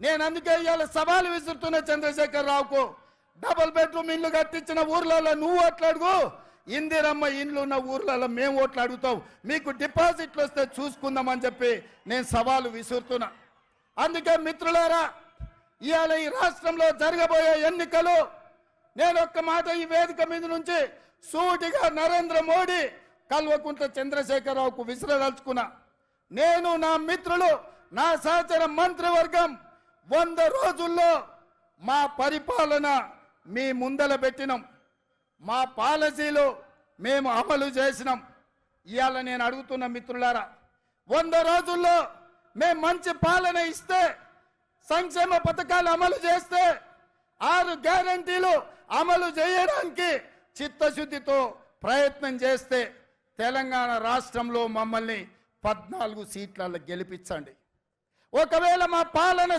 నేను అందుకే ఇవాళ సవాలు విసురుతున్న చంద్రశేఖర్ రావుకు, డబుల్ బెడ్రూమ్ ఇల్లు కట్టించిన ఊర్లలో నువ్వు ఓట్లాడుగు, ఇందిరమ్మ ఇండ్లు ఉన్న ఊర్లలో మేము ఓట్లు అడుగుతాం, మీకు డిపాజిట్లు వస్తే చూసుకుందామని చెప్పి నేను సవాలు విసురుతున్నా. అందుకే మిత్రులారా, ఇవాళ ఈ రాష్ట్రంలో జరగబోయే ఎన్నికలు నేను ఒక్క మాట ఈ వేదిక మీద నుంచి సూటిగా నరేంద్ర మోడీ, కల్వకుంట్ల చంద్రశేఖరరావుకు విసిరదలుచుకున్నా. నేను, నా మిత్రులు, నా సహచర మంత్రివర్గం 100 రోజుల్లో మా పరిపాలన మీ ముందల పెట్టినాం, మా పాలసీలు మేము అమలు చేసినాం. ఇవాళ నేను అడుగుతున్న మిత్రులారా, 100 రోజుల్లో మేము మంచి పాలన ఇస్తే, సంక్షేమ పథకాలు అమలు చేస్తే, 6 గ్యారంటీలు అమలు చేయడానికి చిత్తశుద్ధితో ప్రయత్నం చేస్తే తెలంగాణ రాష్ట్రంలో మమ్మల్ని 14 సీట్లలో గెలిపించండి. ఒకవేళ మా పాలన